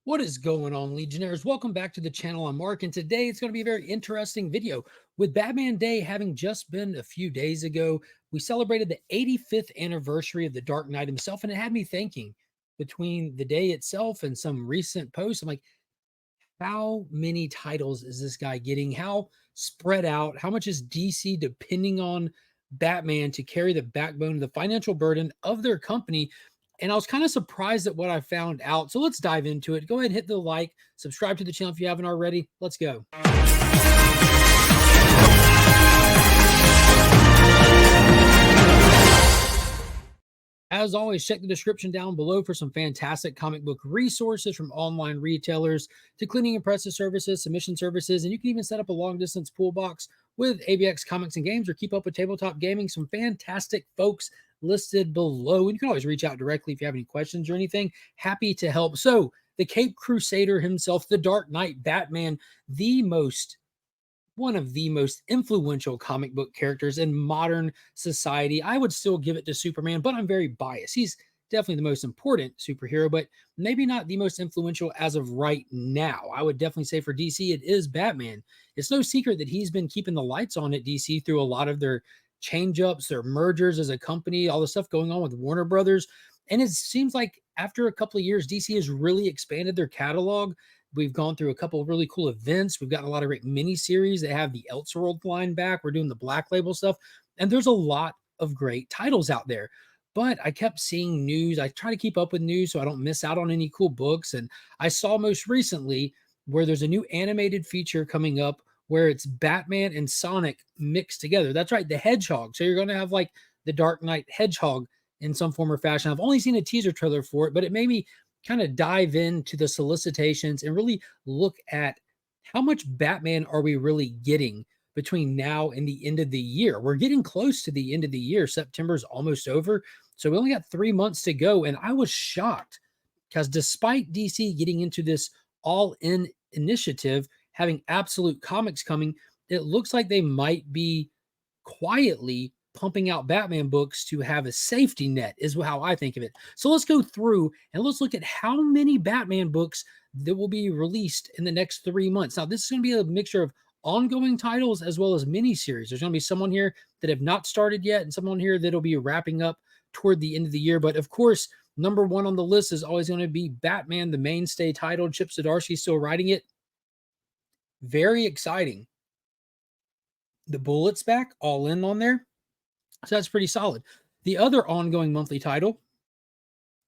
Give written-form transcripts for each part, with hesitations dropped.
What is going on, Legionnaires? Welcome back to the channel. I'm Mark, and today it's going to be a very interesting video. With Batman Day having just been a few days ago, we celebrated the 85th anniversary of the Dark Knight himself, and it had me thinking between the day itself and some recent posts. I'm like, how many titles is this guy getting? How spread out? How much is DC depending on Batman to carry the backbone of the financial burden of their company? And I was kind of surprised at what I found out. So let's dive into it. Go ahead and hit the like, subscribe to the channel if you haven't already. Let's go. As always, check the description down below for some fantastic comic book resources from online retailers to cleaning and presses services, submission services, and you can even set up a long-distance pool box with ABX Comics and Games or keep up with tabletop gaming. Some fantastic folks listed below. And you can always reach out directly if you have any questions or anything. Happy to help. So, the Cape Crusader himself, the Dark Knight Batman, one of the most influential comic book characters in modern society. I would still give it to Superman, but I'm very biased. He's definitely the most important superhero, but maybe not the most influential as of right now. I would definitely say for DC, it is Batman. It's no secret that he's been keeping the lights on at DC through a lot of their change-ups, their mergers as a company, all the stuff going on with Warner Brothers. And it seems like after a couple of years, DC has really expanded their catalog. We've gone through a couple of really cool events. We've gotten a lot of great mini-series. They have the Elseworld line back. We're doing the Black Label stuff. And there's a lot of great titles out there. But I kept seeing news. I try to keep up with news so I don't miss out on any cool books. And I saw most recently where there's a new animated feature coming up where it's Batman and Sonic mixed together. That's right, the Hedgehog. So you're going to have like the Dark Knight Hedgehog in some form or fashion. I've only seen a teaser trailer for it, but it made me kind of dive into the solicitations and really look at how much Batman are we really getting between now and the end of the year. We're getting close to the end of the year. September's almost over. So we only got 3 months to go. And I was shocked because despite DC getting into this all-in initiative, having Absolute Comics coming, it looks like they might be quietly pumping out Batman books to have a safety net is how I think of it. So let's go through and let's look at how many Batman books that will be released in the next 3 months. Now, this is going to be a mixture of ongoing titles as well as miniseries. There's going to be someone here that have not started yet and someone here that'll be wrapping up toward the end of the year. But of course, number one on the list is always going to be Batman, the mainstay title. Chip Zdarsky still writing it. Very exciting. The Bullet's back, all in on there. So that's pretty solid. The other ongoing monthly title,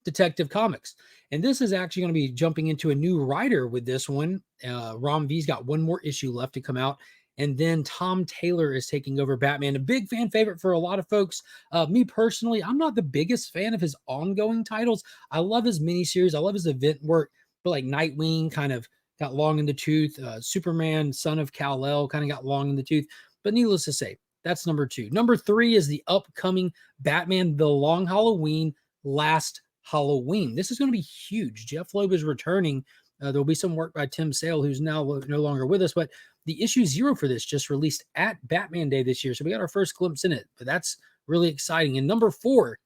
Detective Comics. And this is actually going to be jumping into a new writer with this one. Rom V's got one more issue left to come out. And then Tom Taylor is taking over Batman. A big fan favorite for a lot of folks. Me personally, I'm not the biggest fan of his ongoing titles. I love his miniseries. I love his event work. But like Nightwing kind of got long in the tooth. Superman, Son of Kal-El kind of got long in the tooth. But needless to say, that's number two. Number three is the upcoming Batman The Long Halloween, Last Halloween. This is going to be huge. Jeff Loeb is returning. There'll be some work by Tim Sale, who's now no longer with us, but the issue 0 for this just released at Batman Day this year. So we got our first glimpse in it, but that's really exciting. And number 4,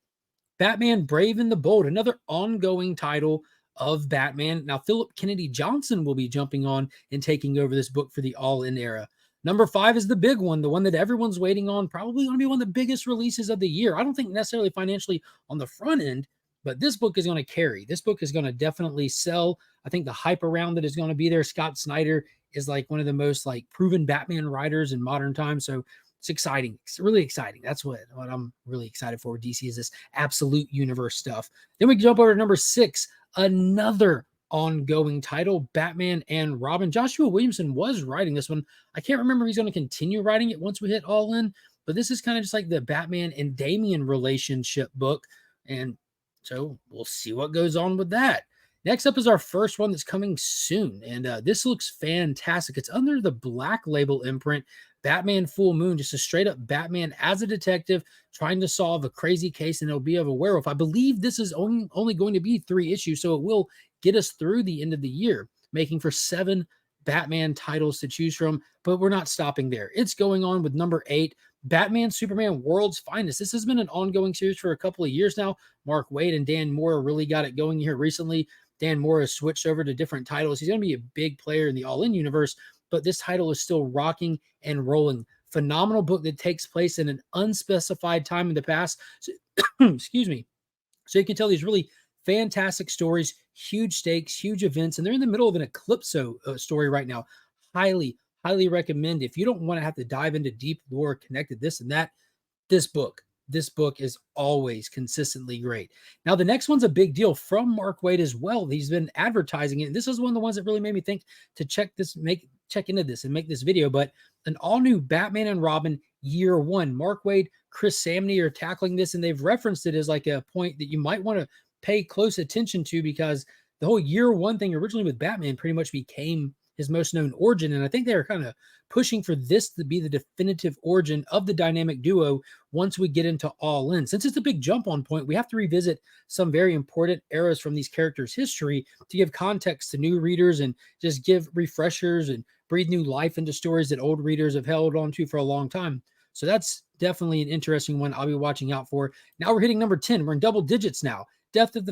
Batman Brave and the Bold, another ongoing title of Batman. Now, Philip Kennedy Johnson will be jumping on and taking over this book for the All-In era. Number 5 is the big one, the one that everyone's waiting on, probably going to be one of the biggest releases of the year. I don't think necessarily financially on the front end, but this book is going to carry. This book is going to definitely sell. I think the hype around it is going to be there. Scott Snyder is like one of the most like proven Batman writers in modern times. So it's exciting. It's really exciting. That's what I'm really excited for. DC is this absolute universe stuff. Then we jump over to number 6, another ongoing title, Batman and Robin. Joshua Williamson was writing this one. I can't remember if he's going to continue writing it once we hit All In, but this is kind of just like the Batman and Damian relationship book. And so we'll see what goes on with that. Next up is our first one that's coming soon. And this looks fantastic. It's under the Black Label imprint, Batman Full Moon, just a straight up Batman as a detective trying to solve a crazy case, and it'll be of a werewolf. I believe this is only going to be 3 issues, so it will get us through the end of the year, making for 7 Batman titles to choose from. But we're not stopping there. It's going on with number 8, Batman Superman World's Finest. This has been an ongoing series for a couple of years now. Mark Waid and Dan Moore really got it going here recently. Dan Morris switched over to different titles. He's going to be a big player in the All In universe, but this title is still rocking and rolling. Phenomenal book that takes place in an unspecified time in the past. So, excuse me. So you can tell these really fantastic stories, huge stakes, huge events, and they're in the middle of an Eclipso story right now. Highly, highly recommend. If you don't want to have to dive into deep lore, connected this and that, this book. This book is always consistently great. Now, the next one's a big deal from Mark Waid as well. He's been advertising it. And this is one of the ones that really made me think to check into this and make this video. But an all-new Batman and Robin Year One. Mark Waid, Chris Samney are tackling this, and they've referenced it as like a point that you might want to pay close attention to, because the whole Year One thing originally with Batman pretty much became his most known origin. And I think they're kind of pushing for this to be the definitive origin of the dynamic duo once we get into All In. Since it's a big jump on point, we have to revisit some very important eras from these characters' history to give context to new readers and just give refreshers and breathe new life into stories that old readers have held on to for a long time. So that's definitely an interesting one I'll be watching out for. Now we're hitting number 10. We're in double digits now. Death in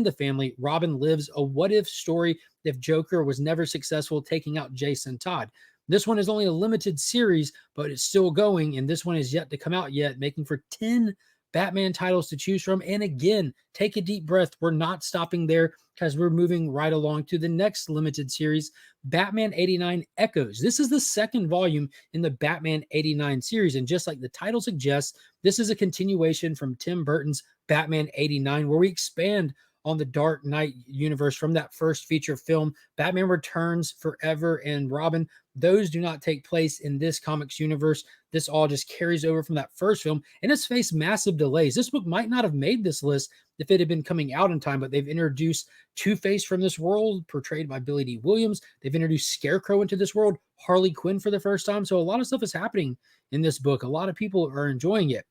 the Family. Robin Lives, a what-if story if Joker was never successful taking out Jason Todd. This one is only a limited series, but it's still going, and this one is yet to come out yet, making for 10 Batman titles to choose from. And again, take a deep breath. We're not stopping there, because we're moving right along to the next limited series, Batman 89 Echoes. This is the second volume in the Batman 89 series, and just like the title suggests, this is a continuation from Tim Burton's Batman 89, where we expand on the Dark Knight universe from that first feature film. Batman Returns, Forever, and Robin, those do not take place in this comics universe. This all just carries over from that first film, and it's faced massive delays. This book might not have made this list if it had been coming out in time, but they've introduced Two-Face from this world, portrayed by Billy D. Williams. They've introduced Scarecrow into this world, Harley Quinn for the first time. So a lot of stuff is happening in this book. A lot of people are enjoying it.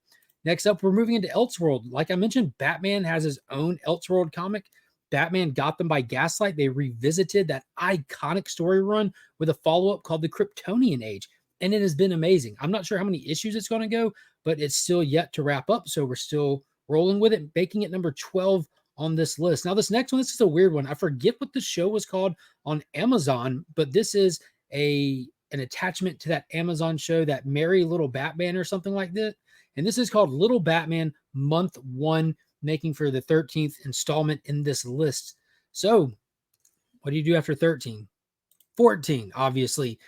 Next up, we're moving into Elseworld. Like I mentioned, Batman has his own Elseworld comic, Batman Gotham by Gaslight. They revisited that iconic story run with a follow-up called The Kryptonian Age, and it has been amazing. I'm not sure how many issues it's going to go, but it's still yet to wrap up, so we're still rolling with it, making it number 12 on this list. Now, this next one, this is a weird one. I forget what the show was called on Amazon, but this is an attachment to that Amazon show, that Merry Little Batman or something like that. And this is called Little Batman Month 1, making for the 13th installment in this list. So what do you do after 13? 14, obviously.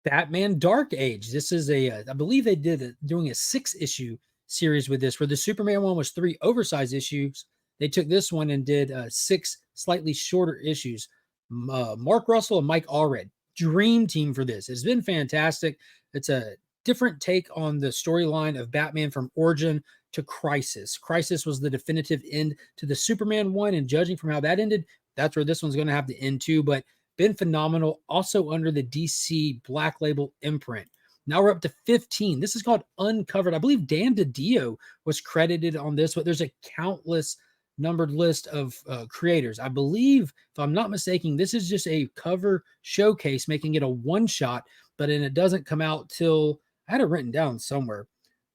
Batman Dark Age. This is I believe they doing a 6-issue series with this, where the Superman one was 3 oversized issues. They took this one and did 6 slightly shorter issues. Mark Russell and Mike Allred, dream team for this. It's been fantastic. It's a different take on the storyline of Batman from origin to crisis. Crisis was the definitive end to the Superman one, and judging from how that ended, that's where this one's going to have to end too. But been phenomenal. Also under the DC Black Label imprint. Now we're up to 15. This is called Uncovered. I believe Dan DiDio was credited on this, but there's a countless numbered list of creators. I believe, if I'm not mistaken, this is just a cover showcase, making it a one-shot, but then it doesn't come out till, I had it written down somewhere.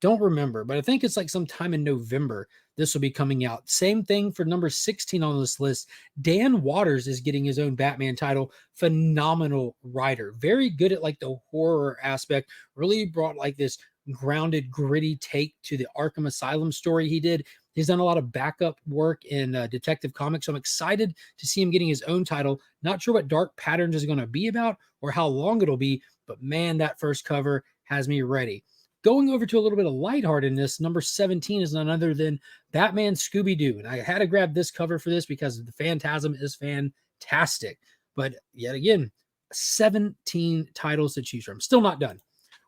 Don't remember, but I think it's like sometime in November this will be coming out. Same thing for number 16 on this list. Dan Waters is getting his own Batman title. Phenomenal writer. Very good at like the horror aspect. Really brought like this grounded, gritty take to the Arkham Asylum story he did. He's done a lot of backup work in Detective Comics. So I'm excited to see him getting his own title. Not sure what Dark Patterns is going to be about or how long it'll be, but man, that first cover has me ready. Going over to a little bit of lightheartedness, number 17 is none other than Batman Scooby-Doo. And I had to grab this cover for this because the Phantasm is fantastic. But yet again, 17 titles to choose from. Still not done.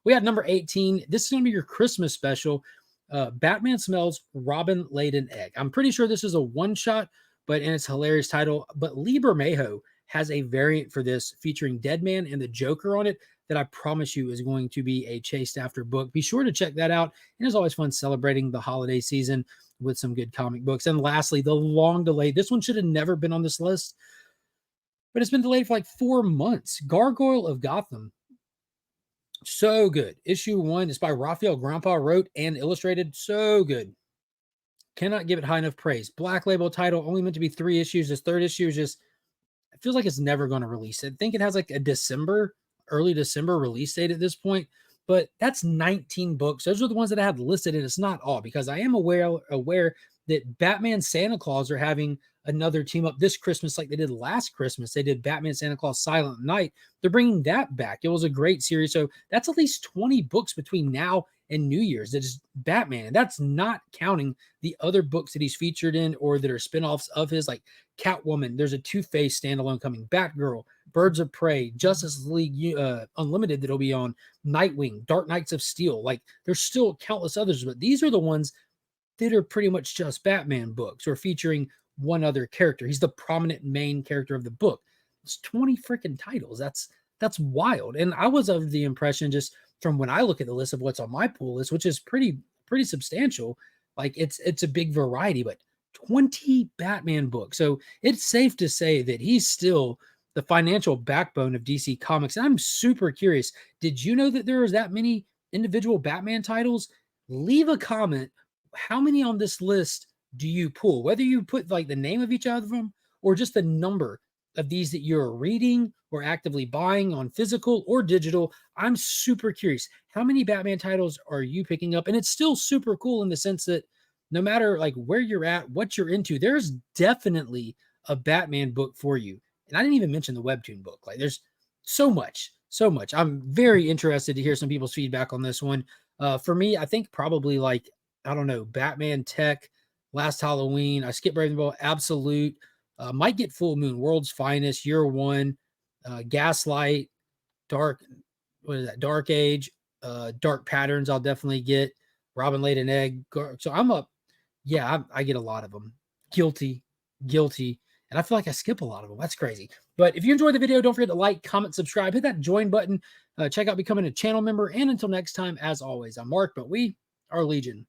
We had number 18. This is going to be your Christmas special. Batman Smells Robin Laid an Egg. I'm pretty sure this is a one-shot, and it's a hilarious title. But Lee Bermejo has a variant for this featuring Deadman and the Joker on it that I promise you is going to be a chased after book. Be sure to check that out. And it's always fun celebrating the holiday season with some good comic books. And lastly, the long delayed, this one should have never been on this list, but it's been delayed for like 4 months. Gargoyle of Gotham. So good. Issue 1 is by Raphael Grandpa, wrote and illustrated. So good. Cannot give it high enough praise. Black Label title, only meant to be 3 issues. This third issue is just, it feels like it's never going to release. I think it has like a early December release date at this point, but that's 19 books. Those are the ones that I have listed, and it's not all, because I am aware that Batman Santa Claus are having another team up this Christmas like they did last Christmas. They did Batman Santa Claus Silent Night. They're bringing that back. It was a great series. So that's at least 20 books between now and New Year's that is Batman. And that's not counting the other books that he's featured in or that are spinoffs of his, like Catwoman. There's a Two-Face standalone coming, Batgirl, Birds of Prey, Justice League Unlimited that'll be on, Nightwing, Dark Knights of Steel. Like there's still countless others, but these are the ones that are pretty much just Batman books or featuring one other character. He's the prominent main character of the book. It's 20 freaking titles. That's wild. And I was of the impression, just from when I look at the list of what's on my pool list, which is pretty substantial, like it's a big variety, but 20 Batman books. So it's safe to say that he's still the financial backbone of DC Comics. And I'm super curious. Did you know that there was that many individual Batman titles? Leave a comment. How many on this list do you pull? Whether you put like the name of each of them or just the number of these that you're reading or actively buying on physical or digital. I'm super curious. How many Batman titles are you picking up? And it's still super cool in the sense that no matter like where you're at, what you're into, there's definitely a Batman book for you. And I didn't even mention the webtoon book. Like there's so much. I'm very interested to hear some people's feedback on this one. For me, I think probably like, I don't know, Batman Tech, Last Halloween. I skipped Ravenbow, Absolute, might get Full Moon, World's Finest, Year One, Gaslight, Dark, what is that? Dark Age, Dark Patterns. I'll definitely get Robin Laid an Egg. So I'm up. Yeah, I get a lot of them. Guilty. And I feel like I skip a lot of them. That's crazy. But if you enjoyed the video, don't forget to like, comment, subscribe, hit that join button, check out becoming a channel member. And until next time, as always, I'm Mark, but we are Legion.